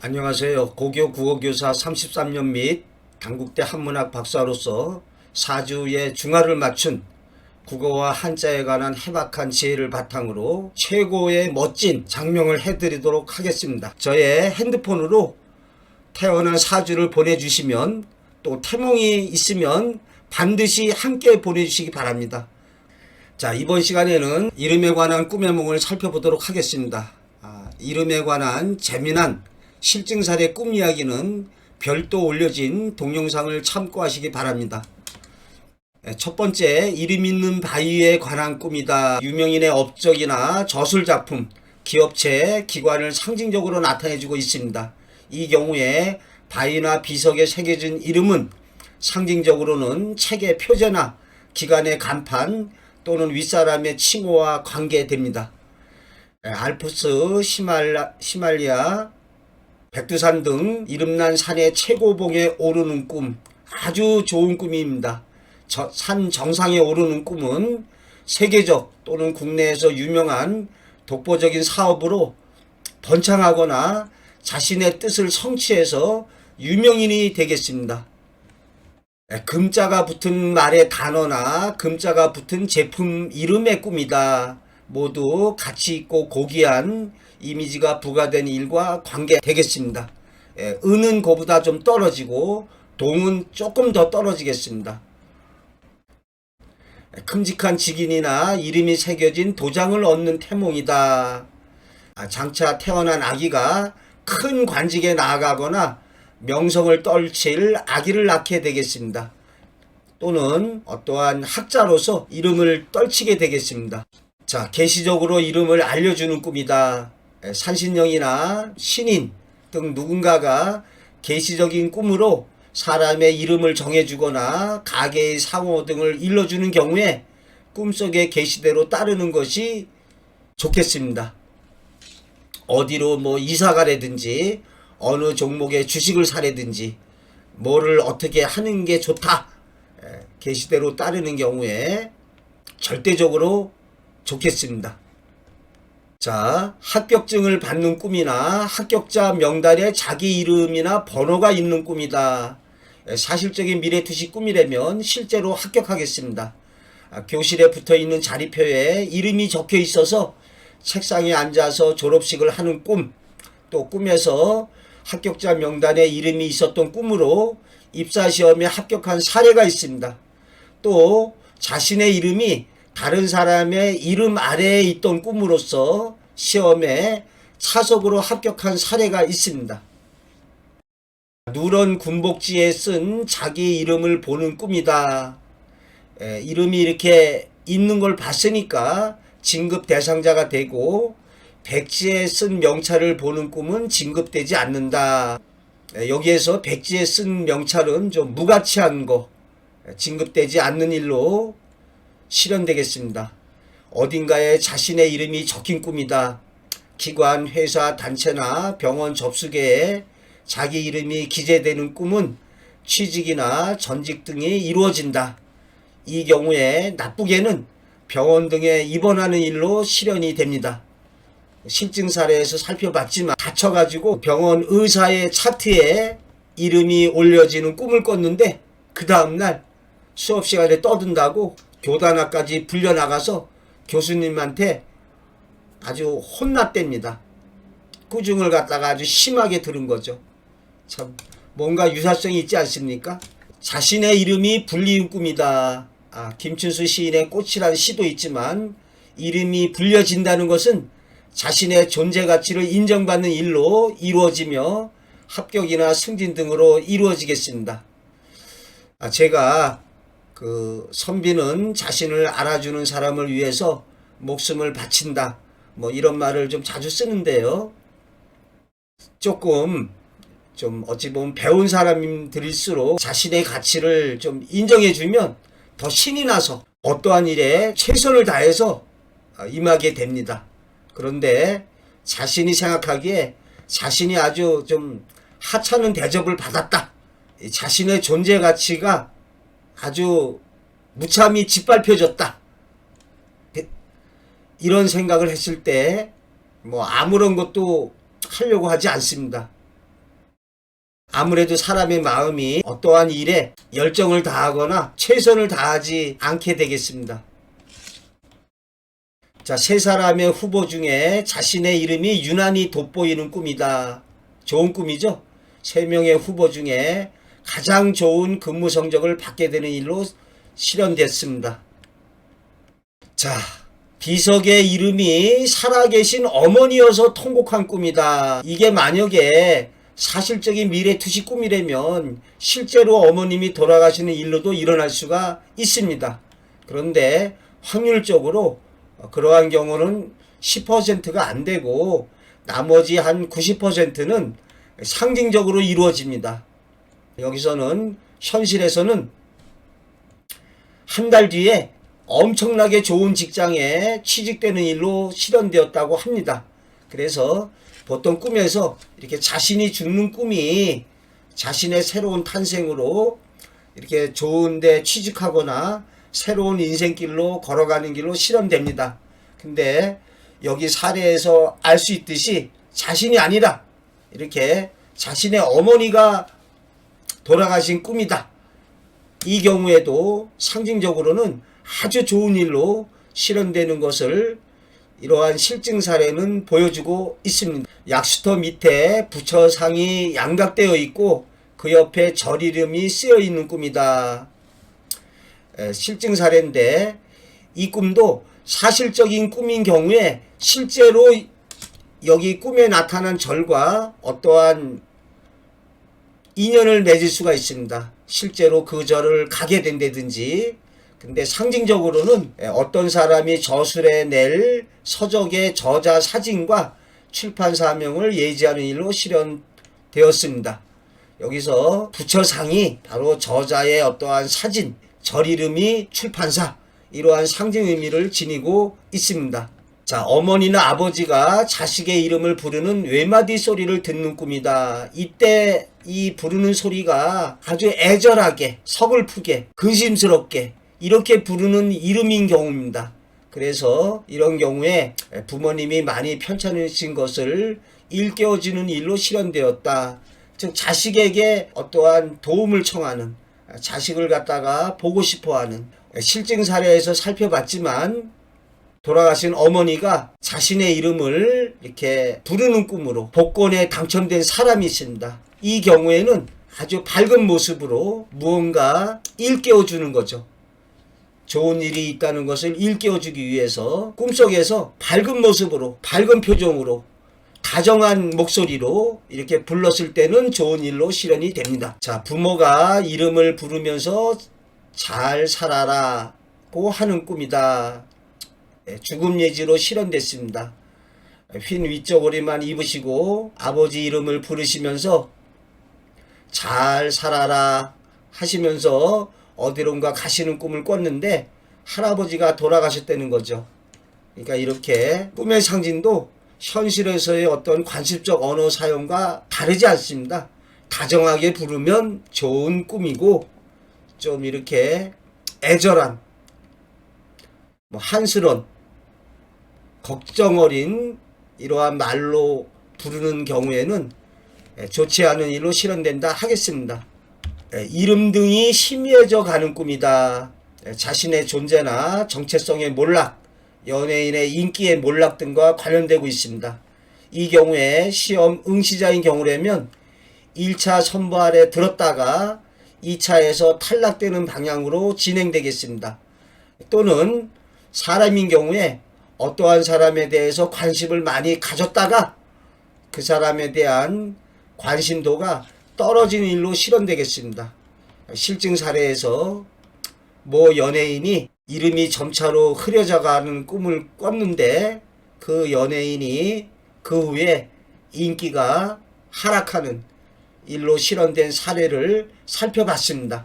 안녕하세요. 고교 국어교사 33년 및 단국대 한문학 박사로서 4주의 중화를 맞춘 국어와 한자에 관한 해박한 지혜를 바탕으로 최고의 멋진 장명을 해드리도록 하겠습니다. 저의 핸드폰으로 태어난 4주를 보내주시면 또 태몽이 있으면 반드시 함께 보내주시기 바랍니다. 자, 이번 시간에는 이름에 관한 꿈의 몽을 살펴보도록 하겠습니다. 이름에 관한 재미난 실증 사례 꿈 이야기는 별도 올려진 동영상을 참고하시기 바랍니다. 첫 번째, 이름 있는 바위에 관한 꿈이다. 유명인의 업적이나 저술작품, 기업체, 기관을 상징적으로 나타내주고 있습니다. 이 경우에 바위나 비석에 새겨진 이름은 상징적으로는 책의 표제나 기관의 간판 또는 윗사람의 칭호와 관계됩니다. 알프스, 히말리아, 백두산 등 이름난 산의 최고봉에 오르는 꿈, 아주 좋은 꿈입니다. 산 정상에 오르는 꿈은 세계적 또는 국내에서 유명한 독보적인 사업으로 번창하거나 자신의 뜻을 성취해서 유명인이 되겠습니다. 금자가 붙은 말의 단어나 금자가 붙은 제품 이름의 꿈이다. 모두 가치 있고 고귀한 이미지가 부과된 일과 관계되겠습니다. 은은 그보다 좀 떨어지고 동은 조금 더 떨어지겠습니다. 큼직한 직인이나 이름이 새겨진 도장을 얻는 태몽이다. 장차 태어난 아기가 큰 관직에 나아가거나 명성을 떨칠 아기를 낳게 되겠습니다. 또는 어떠한 학자로서 이름을 떨치게 되겠습니다. 자, 계시적으로 이름을 알려주는 꿈이다. 산신령이나 신인 등 누군가가 계시적인 꿈으로 사람의 이름을 정해주거나 가게의 상호 등을 일러주는 경우에 꿈속의 계시대로 따르는 것이 좋겠습니다. 어디로 이사 가라든지 어느 종목의 주식을 사라든지 뭐를 어떻게 하는 게 좋다. 계시대로 따르는 경우에 절대적으로 좋겠습니다. 자, 합격증을 받는 꿈이나 합격자 명단에 자기 이름이나 번호가 있는 꿈이다. 사실적인 미래투시 꿈이라면 실제로 합격하겠습니다. 교실에 붙어있는 자리표에 이름이 적혀 있어서 책상에 앉아서 졸업식을 하는 꿈, 또 꿈에서 합격자 명단에 이름이 있었던 꿈으로 입사시험에 합격한 사례가 있습니다. 또 자신의 이름이 다른 사람의 이름 아래에 있던 꿈으로서 시험에 차석으로 합격한 사례가 있습니다. 누런 군복지에 쓴 자기 이름을 보는 꿈이다. 이름이 이렇게 있는 걸 봤으니까 진급 대상자가 되고 백지에 쓴 명찰을 보는 꿈은 진급되지 않는다. 여기에서 백지에 쓴 명찰은 좀 무가치한 거, 진급되지 않는 일로 실현되겠습니다. 어딘가에 자신의 이름이 적힌 꿈이다. 기관, 회사, 단체나 병원 접수계에 자기 이름이 기재되는 꿈은 취직이나 전직 등이 이루어진다. 이 경우에 나쁘게는 병원 등에 입원하는 일로 실현이 됩니다. 실증 사례에서 살펴봤지만 다쳐가지고 병원 의사의 차트에 이름이 올려지는 꿈을 꿨는데 그 다음날 수업 시간에 떠든다고 교단 앞까지 불려나가서 교수님한테 아주 혼났답니다. 꾸중을 갖다가 아주 심하게 들은 거죠. 참 뭔가 유사성이 있지 않습니까? 자신의 이름이 불리운 꿈이다. 김춘수 시인의 꽃이라는 시도 있지만 이름이 불려진다는 것은 자신의 존재 가치를 인정받는 일로 이루어지며 합격이나 승진 등으로 이루어지겠습니다. 제가 선비는 자신을 알아주는 사람을 위해서 목숨을 바친다. 이런 말을 좀 자주 쓰는데요. 조금 좀 어찌 보면 배운 사람들일수록 자신의 가치를 좀 인정해주면 더 신이 나서 어떠한 일에 최선을 다해서 임하게 됩니다. 그런데 자신이 생각하기에 자신이 아주 좀 하찮은 대접을 받았다. 자신의 존재 가치가 아주 무참히 짓밟혀졌다. 이런 생각을 했을 때 아무런 것도 하려고 하지 않습니다. 아무래도 사람의 마음이 어떠한 일에 열정을 다하거나 최선을 다하지 않게 되겠습니다. 자, 세 사람의 후보 중에 자신의 이름이 유난히 돋보이는 꿈이다. 좋은 꿈이죠? 세 명의 후보 중에 가장 좋은 근무 성적을 받게 되는 일로 실현됐습니다. 자, 비석의 이름이 살아계신 어머니여서 통곡한 꿈이다. 이게 만약에 사실적인 미래투시 꿈이라면 실제로 어머님이 돌아가시는 일로도 일어날 수가 있습니다. 그런데 확률적으로 그러한 경우는 10%가 안 되고 나머지 한 90%는 상징적으로 이루어집니다. 여기서는 현실에서는 한 달 뒤에 엄청나게 좋은 직장에 취직되는 일로 실현되었다고 합니다. 그래서 보통 꿈에서 이렇게 자신이 죽는 꿈이 자신의 새로운 탄생으로 이렇게 좋은데 취직하거나 새로운 인생길로 걸어가는 길로 실현됩니다. 근데 여기 사례에서 알 수 있듯이 자신이 아니라 이렇게 자신의 어머니가 돌아가신 꿈이다. 이 경우에도 상징적으로는 아주 좋은 일로 실현되는 것을 이러한 실증 사례는 보여주고 있습니다. 약수터 밑에 부처상이 양각되어 있고 그 옆에 절 이름이 쓰여 있는 꿈이다. 실증 사례인데 이 꿈도 사실적인 꿈인 경우에 실제로 여기 꿈에 나타난 절과 어떠한 인연을 맺을 수가 있습니다. 실제로 그 절을 가게 된다든지. 근데 상징적으로는 어떤 사람이 저술해 낼 서적의 저자 사진과 출판 사명을 예지하는 일로 실현되었습니다. 여기서 부처상이 바로 저자의 어떠한 사진, 절 이름이 출판사, 이러한 상징 의미를 지니고 있습니다. 자, 어머니나 아버지가 자식의 이름을 부르는 외마디 소리를 듣는 꿈이다. 이때 이 부르는 소리가 아주 애절하게, 서글프게, 근심스럽게 이렇게 부르는 이름인 경우입니다. 그래서 이런 경우에 부모님이 많이 편찮으신 것을 일깨워주는 일로 실현되었다. 즉 자식에게 어떠한 도움을 청하는, 자식을 갖다가 보고 싶어하는, 실증 사례에서 살펴봤지만 돌아가신 어머니가 자신의 이름을 이렇게 부르는 꿈으로 복권에 당첨된 사람이 있습니다. 이 경우에는 아주 밝은 모습으로 무언가 일깨워주는 거죠. 좋은 일이 있다는 것을 일깨워주기 위해서 꿈속에서 밝은 모습으로, 밝은 표정으로, 다정한 목소리로 이렇게 불렀을 때는 좋은 일로 실현이 됩니다. 자, 부모가 이름을 부르면서 잘 살아라고 하는 꿈이다. 죽음 예지로 실현됐습니다. 흰 윗저고리만 입으시고 아버지 이름을 부르시면서 잘 살아라 하시면서 어디론가 가시는 꿈을 꿨는데 할아버지가 돌아가셨다는 거죠. 그러니까 이렇게 꿈의 상징도 현실에서의 어떤 관습적 언어 사용과 다르지 않습니다. 다정하게 부르면 좋은 꿈이고 좀 이렇게 애절한, 한스런, 걱정 어린 이러한 말로 부르는 경우에는 좋지 않은 일로 실현된다 하겠습니다. 이름 등이 희미해져 가는 꿈이다. 자신의 존재나 정체성의 몰락, 연예인의 인기의 몰락 등과 관련되고 있습니다. 이 경우에 시험 응시자인 경우라면 1차 선부 아래 들었다가 2차에서 탈락되는 방향으로 진행되겠습니다. 또는 사람인 경우에 어떠한 사람에 대해서 관심을 많이 가졌다가 그 사람에 대한 관심도가 떨어지는 일로 실현되겠습니다. 실증 사례에서 모 연예인이 이름이 점차로 흐려져가는 꿈을 꿨는데 그 연예인이 그 후에 인기가 하락하는 일로 실현된 사례를 살펴봤습니다.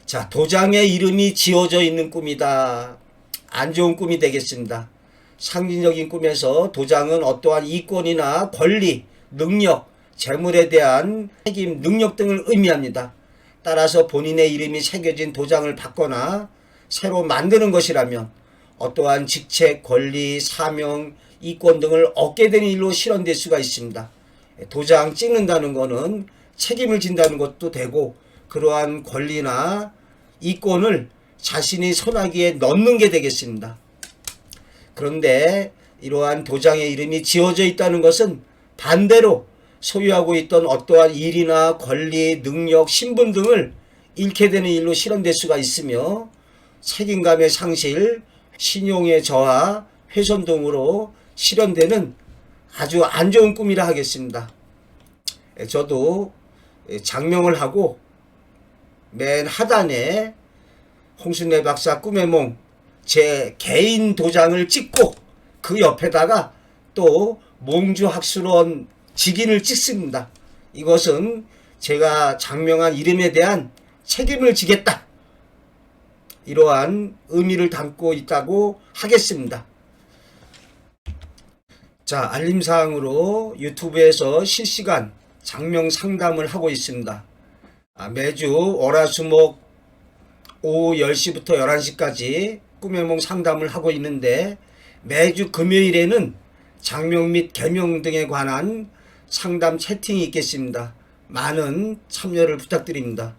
자, 도장에 이름이 지어져 있는 꿈이다. 안 좋은 꿈이 되겠습니다. 상징적인 꿈에서 도장은 어떠한 이권이나 권리, 능력, 재물에 대한 책임, 능력 등을 의미합니다. 따라서 본인의 이름이 새겨진 도장을 받거나 새로 만드는 것이라면 어떠한 직책, 권리, 사명, 이권 등을 얻게 되는 일로 실현될 수가 있습니다. 도장 찍는다는 것은 책임을 진다는 것도 되고 그러한 권리나 이권을 자신이 손아귀에 넣는 게 되겠습니다. 그런데 이러한 도장의 이름이 지어져 있다는 것은 반대로 소유하고 있던 어떠한 일이나 권리, 능력, 신분 등을 잃게 되는 일로 실현될 수가 있으며 책임감의 상실, 신용의 저하, 훼손 등으로 실현되는 아주 안 좋은 꿈이라 하겠습니다. 저도 장명을 하고 맨 하단에 홍순례 박사 꿈의 몽 제 개인 도장을 찍고 그 옆에다가 또 몽주학술원 직인을 찍습니다. 이것은 제가 장명한 이름에 대한 책임을 지겠다, 이러한 의미를 담고 있다고 하겠습니다. 자, 알림사항으로 유튜브에서 실시간 장명 상담을 하고 있습니다. 매주 월화수목 오후 10시부터 11시까지 꿈의 몽 상담을 하고 있는데 매주 금요일에는 장명 및 계명 등에 관한 상담 채팅이 있겠습니다. 많은 참여를 부탁드립니다.